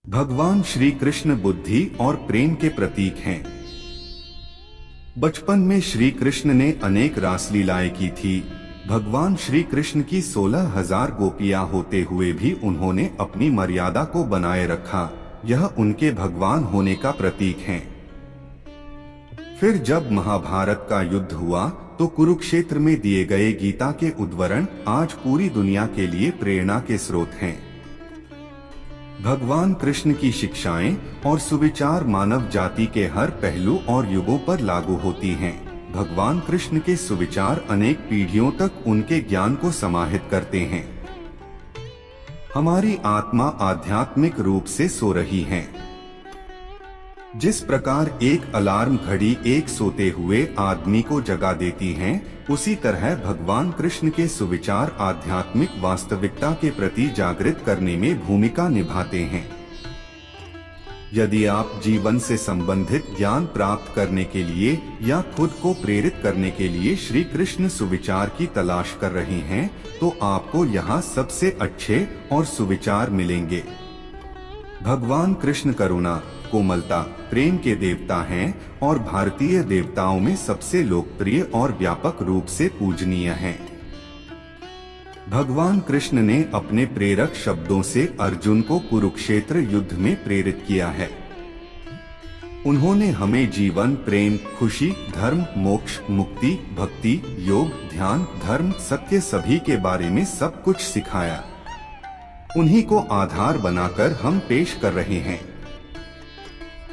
भगवान श्री कृष्ण बुद्धि और प्रेम के प्रतीक हैं। बचपन में श्री कृष्ण ने अनेक रासलीलाएं की थी। भगवान श्री कृष्ण की 16,000 गोपियां होते हुए भी उन्होंने अपनी मर्यादा को बनाए रखा। यह उनके भगवान होने का प्रतीक है। फिर जब महाभारत का युद्ध हुआ तो कुरुक्षेत्र में दिए गए गीता के उद्धरण आज पूरी दुनिया के लिए प्रेरणा के स्रोत हैं। भगवान कृष्ण की शिक्षाएं और सुविचार मानव जाति के हर पहलू और युगों पर लागू होती हैं। भगवान कृष्ण के सुविचार अनेक पीढ़ियों तक उनके ज्ञान को समाहित करते हैं। हमारी आत्मा आध्यात्मिक रूप से सो रही है। जिस प्रकार एक अलार्म घड़ी एक सोते हुए आदमी को जगा देती है, उसी तरह भगवान कृष्ण के सुविचार आध्यात्मिक वास्तविकता के प्रति जागृत करने में भूमिका निभाते हैं। यदि आप जीवन से संबंधित ज्ञान प्राप्त करने के लिए या खुद को प्रेरित करने के लिए श्री कृष्ण सुविचार की तलाश कर रहे हैं, तो आपको यहाँ सबसे अच्छे और सुविचार मिलेंगे। भगवान कृष्ण करुणा, कोमलता, प्रेम के देवता हैं और भारतीय देवताओं में सबसे लोकप्रिय और व्यापक रूप से पूजनीय हैं। भगवान कृष्ण ने अपने प्रेरक शब्दों से अर्जुन को कुरुक्षेत्र युद्ध में प्रेरित किया है। उन्होंने हमें जीवन, प्रेम, खुशी, धर्म, मोक्ष, मुक्ति, भक्ति, योग, ध्यान, धर्म, सत्य सभी के बारे में सब कुछ सिखाया। उन्हीं को आधार बनाकर हम पेश कर रहे हैं।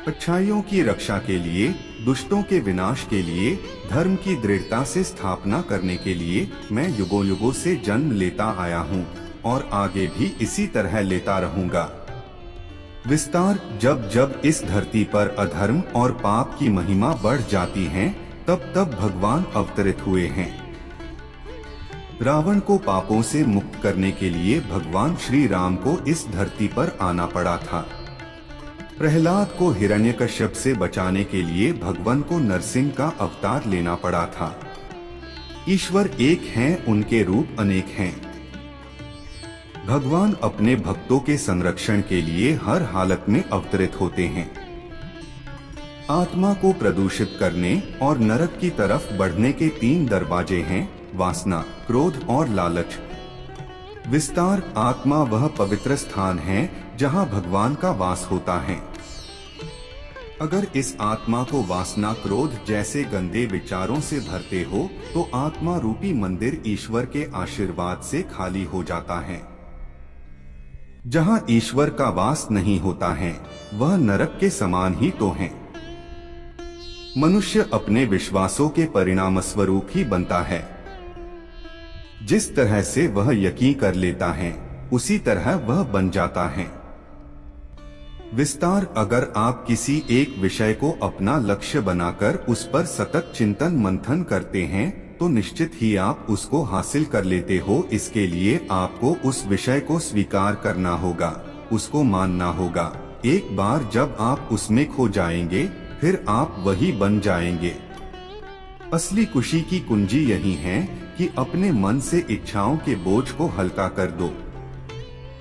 अच्छाइयों की रक्षा के लिए, दुष्टों के विनाश के लिए, धर्म की दृढ़ता से स्थापना करने के लिए मैं युगों युगों से जन्म लेता आया हूँ और आगे भी इसी तरह लेता रहूंगा। विस्तार, जब जब इस धरती पर अधर्म और पाप की महिमा बढ़ जाती है, तब तब भगवान अवतरित हुए हैं। रावण को पापों से मुक्त करने के लिए भगवान श्री राम को इस धरती पर आना पड़ा था। प्रहलाद को हिरण्यकश्यप से बचाने के लिए भगवान को नरसिंह का अवतार लेना पड़ा था। ईश्वर एक हैं, उनके रूप अनेक हैं। भगवान अपने भक्तों के संरक्षण के लिए हर हालत में अवतरित होते हैं। आत्मा को प्रदूषित करने और नरक की तरफ बढ़ने के 3 दरवाजे हैं: वासना, क्रोध और लालच। विस्तार, आत्मा वह पवित्र स्थान है जहां भगवान का वास होता है। अगर इस आत्मा को वासना, क्रोध जैसे गंदे विचारों से भरते हो तो आत्मा रूपी मंदिर ईश्वर के आशीर्वाद से खाली हो जाता है। जहां ईश्वर का वास नहीं होता है, वह नरक के समान ही तो है। मनुष्य अपने विश्वासों के परिणाम स्वरूप ही बनता है। जिस तरह से वह यकीन कर लेता है, उसी तरह वह बन जाता है। विस्तार, अगर आप किसी एक विषय को अपना लक्ष्य बनाकर उस पर सतत चिंतन मंथन करते हैं, तो निश्चित ही आप उसको हासिल कर लेते हो। इसके लिए आपको उस विषय को स्वीकार करना होगा, उसको मानना होगा। एक बार जब आप उसमें खो जाएंगे, फिर आप वही बन जाएंगे। असली खुशी की कुंजी यही है कि अपने मन से इच्छाओं के बोझ को हल्का कर दो।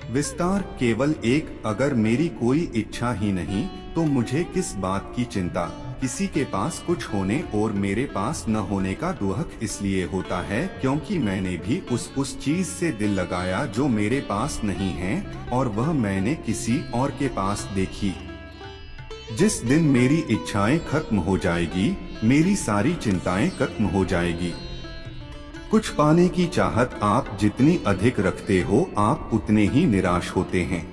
विस्तार, केवल एक, अगर मेरी कोई इच्छा ही नहीं तो मुझे किस बात की चिंता। किसी के पास कुछ होने और मेरे पास न होने का दुख इसलिए होता है क्योंकि मैंने भी उस चीज से दिल लगाया जो मेरे पास नहीं है, और वह मैंने किसी और के पास देखी। जिस दिन मेरी इच्छाएं खत्म हो जाएगी, मेरी सारी चिंताएं खत्म हो जाएगी। कुछ पाने की चाहत आप जितनी अधिक रखते हो, आप उतने ही निराश होते हैं।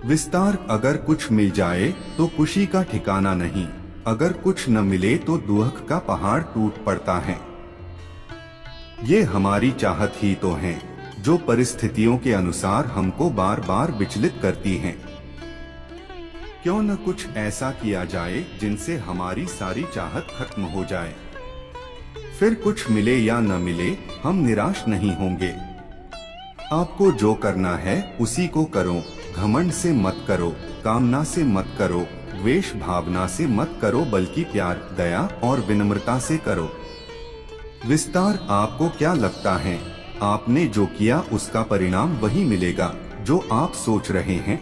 विस्तार, अगर कुछ मिल जाए तो खुशी का ठिकाना नहीं, अगर कुछ न मिले तो दुख का पहाड़ टूट पड़ता है। ये हमारी चाहत ही तो है जो परिस्थितियों के अनुसार हमको बार बार विचलित करती हैं। क्यों न कुछ ऐसा किया जाए जिनसे हमारी सारी चाहत खत्म हो जाए। फिर कुछ मिले या न मिले, हम निराश नहीं होंगे। आपको जो करना है उसी को करो। घमंड से मत करो, कामना से मत करो, द्वेष भावना से मत करो, बल्कि प्यार, दया और विनम्रता से करो। विस्तार, आपको क्या लगता है, आपने जो किया उसका परिणाम वही मिलेगा जो आप सोच रहे हैं।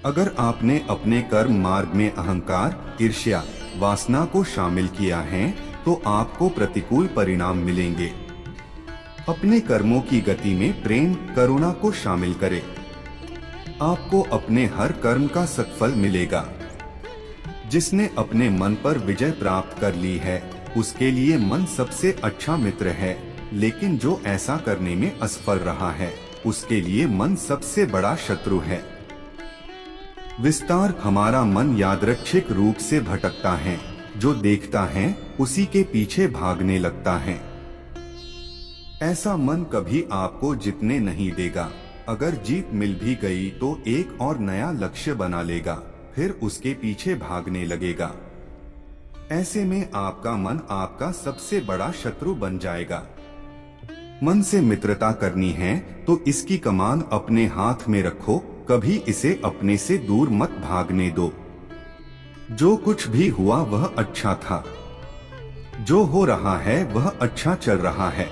अगर आपने अपने कर्म मार्ग में अहंकार, ईर्ष्या, वासना को शामिल किया है तो आपको प्रतिकूल परिणाम मिलेंगे। अपने कर्मों की गति में प्रेम, करुणा को शामिल करें। आपको अपने हर कर्म का सत्फल मिलेगा। जिसने अपने मन पर विजय प्राप्त कर ली है उसके लिए मन सबसे अच्छा मित्र है, लेकिन जो ऐसा करने में असफल रहा है उसके लिए मन सबसे बड़ा शत्रु है। विस्तार, हमारा मन यादृच्छिक रूप से भटकता है, जो देखता है उसी के पीछे भागने लगता है। ऐसा मन कभी आपको जीतने नहीं देगा। अगर जीत मिल भी गई तो एक और नया लक्ष्य बना लेगा, फिर उसके पीछे भागने लगेगा। ऐसे में आपका मन आपका सबसे बड़ा शत्रु बन जाएगा। मन से मित्रता करनी है तो इसकी कमान अपने हाथ में रखो, कभी इसे अपने से दूर मत भागने दो। जो कुछ भी हुआ वह अच्छा था, जो हो रहा है वह अच्छा चल रहा है,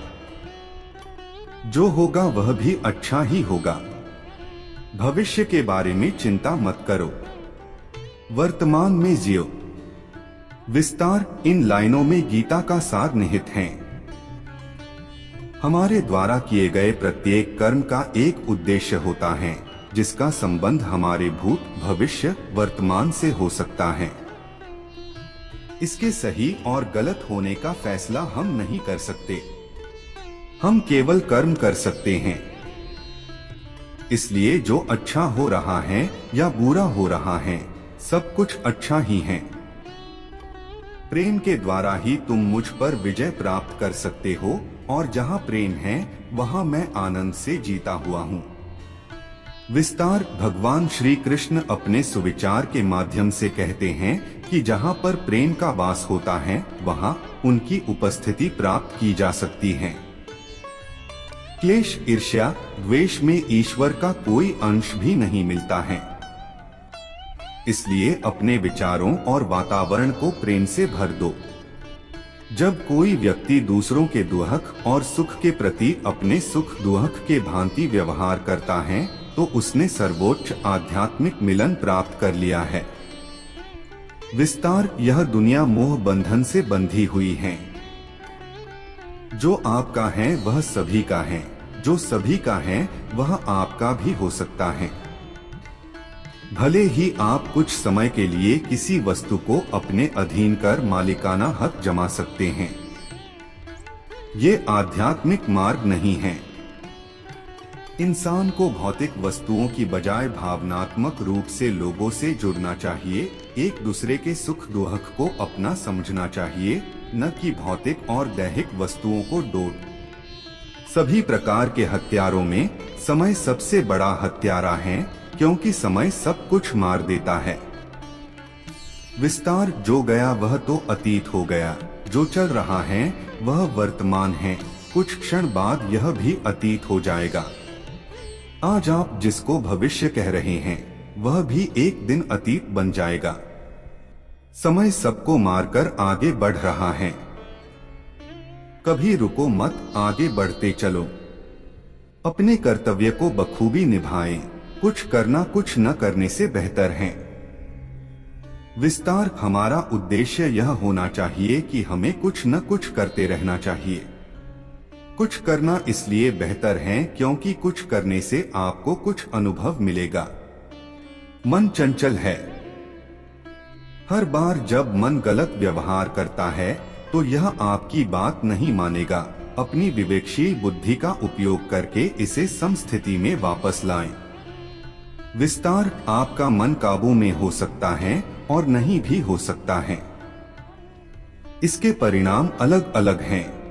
जो होगा वह भी अच्छा ही होगा। भविष्य के बारे में चिंता मत करो, वर्तमान में जियो। विस्तार, इन लाइनों में गीता का सार निहित है। हमारे द्वारा किए गए प्रत्येक कर्म का एक उद्देश्य होता है, जिसका संबंध हमारे भूत, भविष्य, वर्तमान से हो सकता है। इसके सही और गलत होने का फैसला हम नहीं कर सकते, हम केवल कर्म कर सकते हैं। इसलिए जो अच्छा हो रहा है या बुरा हो रहा है, सब कुछ अच्छा ही है। प्रेम के द्वारा ही तुम मुझ पर विजय प्राप्त कर सकते हो, और जहाँ प्रेम है वहाँ मैं आनंद से जीता हुआ हूँ। विस्तार, भगवान श्री कृष्ण अपने सुविचार के माध्यम से कहते हैं कि जहाँ पर प्रेम का वास होता है वहाँ उनकी उपस्थिति प्राप्त की जा सकती है। क्लेश, ईर्ष्या, द्वेष में ईश्वर का कोई अंश भी नहीं मिलता है। इसलिए अपने विचारों और वातावरण को प्रेम से भर दो। जब कोई व्यक्ति दूसरों के दुख और सुख के प्रति अपने सुख दुख के भांति व्यवहार करता है तो उसने सर्वोच्च आध्यात्मिक मिलन प्राप्त कर लिया है। विस्तार, यह दुनिया मोह बंधन से बंधी हुई है। जो आपका है वह सभी का है, जो सभी का है वह आपका भी हो सकता है। भले ही आप कुछ समय के लिए किसी वस्तु को अपने अधीन कर मालिकाना हक जमा सकते हैं, ये आध्यात्मिक मार्ग नहीं है। इंसान को भौतिक वस्तुओं की बजाय भावनात्मक रूप से लोगों से जुड़ना चाहिए, एक दूसरे के सुख दुख को अपना समझना चाहिए, न कि भौतिक और दैहिक वस्तुओं को डोट। सभी प्रकार के हथियारों में समय सबसे बड़ा हत्यारा है, क्योंकि समय सब कुछ मार देता है। विस्तार, जो गया वह तो अतीत हो गया, जो चल रहा है वह वर्तमान है, कुछ क्षण बाद यह भी अतीत हो जाएगा। आज आप जिसको भविष्य कह रहे हैं वह भी एक दिन अतीत बन जाएगा। समय सबको मारकर आगे बढ़ रहा है। कभी रुको मत, आगे बढ़ते चलो। अपने कर्तव्य को बखूबी निभाएं, कुछ करना कुछ न करने से बेहतर है। विस्तार, हमारा उद्देश्य यह होना चाहिए कि हमें कुछ न कुछ करते रहना चाहिए। कुछ करना इसलिए बेहतर है क्योंकि कुछ करने से आपको कुछ अनुभव मिलेगा। मन चंचल है। हर बार जब मन गलत व्यवहार करता है तो यह आपकी बात नहीं मानेगा। अपनी विवेकशील बुद्धि का उपयोग करके इसे समस्थिति में वापस लाएं। विस्तार, आपका मन काबू में हो सकता है और नहीं भी हो सकता है। इसके परिणाम अलग अलग हैं।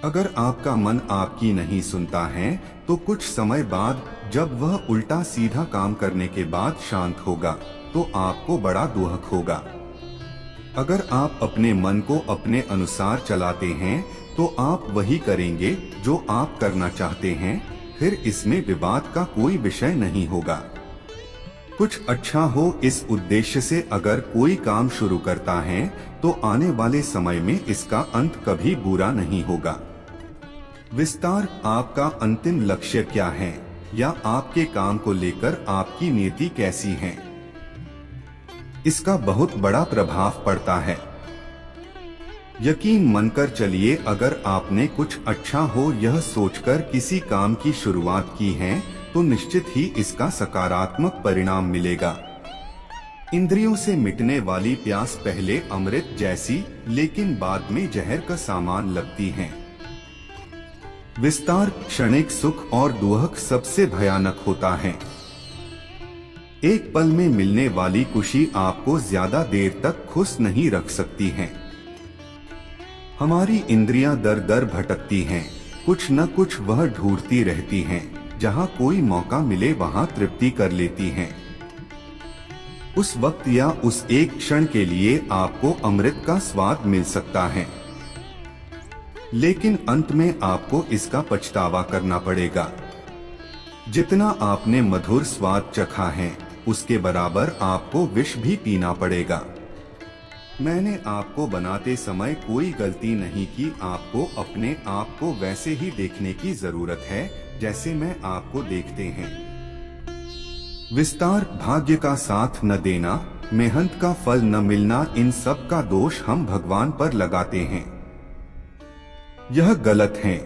अगर आपका मन आपकी नहीं सुनता है तो कुछ समय बाद जब वह उल्टा सीधा काम करने के बाद शांत होगा तो आपको बड़ा दुख होगा। अगर आप अपने मन को अपने अनुसार चलाते हैं तो आप वही करेंगे जो आप करना चाहते हैं, फिर इसमें विवाद का कोई विषय नहीं होगा। कुछ अच्छा हो इस उद्देश्य से अगर कोई काम शुरू करता है तो आने वाले समय में इसका अंत कभी बुरा नहीं होगा। विस्तार, आपका अंतिम लक्ष्य क्या है? या आपके काम को लेकर आपकी नीति कैसी है, इसका बहुत बड़ा प्रभाव पड़ता है। यकीन मानकर चलिए, अगर आपने कुछ अच्छा हो यह सोचकर किसी काम की शुरुआत की है तो निश्चित ही इसका सकारात्मक परिणाम मिलेगा। इंद्रियों से मिटने वाली प्यास पहले अमृत जैसी लेकिन बाद में जहर का सामान लगती है। विस्तार क्षणिक सुख और दुहक सबसे भयानक होता है। एक पल में मिलने वाली खुशी आपको ज्यादा देर तक खुश नहीं रख सकती है। हमारी इंद्रियां दर दर भटकती हैं, कुछ न कुछ वह ढूंढती रहती हैं, जहां कोई मौका मिले वहां तृप्ति कर लेती हैं। उस वक्त या उस एक क्षण के लिए आपको अमृत का स्वाद मिल सकता है, लेकिन अंत में आपको इसका पछतावा करना पड़ेगा। जितना आपने मधुर स्वाद चखा है उसके बराबर आपको विष भी पीना पड़ेगा। मैंने आपको बनाते समय कोई गलती नहीं की। आपको अपने आप को वैसे ही देखने की जरूरत है जैसे मैं आपको देखते हैं। विस्तार, भाग्य का साथ न देना, मेहनत का फल न मिलना, इन सब का दोष हम भगवान पर लगाते हैं। यह गलत है।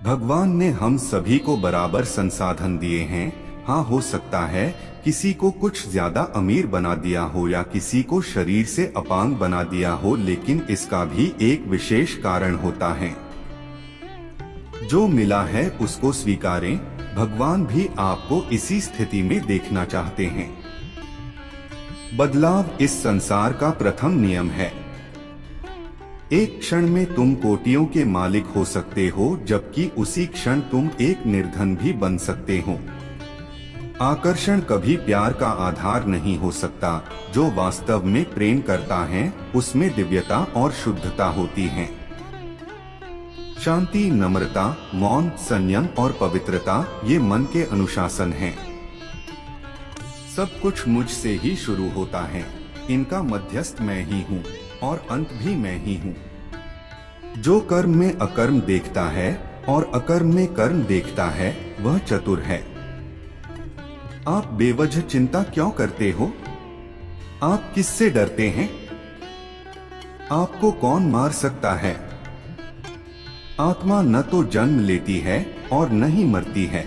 भगवान ने हम सभी को बराबर संसाधन दिए हैं। हाँ, हो सकता है किसी को कुछ ज्यादा अमीर बना दिया हो या किसी को शरीर से अपांग बना दिया हो, लेकिन इसका भी एक विशेष कारण होता है। जो मिला है उसको स्वीकारें। भगवान भी आपको इसी स्थिति में देखना चाहते हैं। बदलाव इस संसार का प्रथम नियम है। एक क्षण में तुम कोटियों के मालिक हो सकते हो, जबकि उसी क्षण तुम एक निर्धन भी बन सकते हो। आकर्षण कभी प्यार का आधार नहीं हो सकता। जो वास्तव में प्रेम करता है उसमें दिव्यता और शुद्धता होती है। शांति, नम्रता, मौन, संयम और पवित्रता ये मन के अनुशासन हैं। सब कुछ मुझसे ही शुरू होता है। इनका मध्यस्थ मैं ही हूँ और अंत भी मैं ही हूँ। जो कर्म में अकर्म देखता है और अकर्म में कर्म देखता है वह चतुर है। आप बेवजह चिंता क्यों करते हो? आप किससे डरते हैं? आपको कौन मार सकता है? आत्मा न तो जन्म लेती है और न ही मरती है।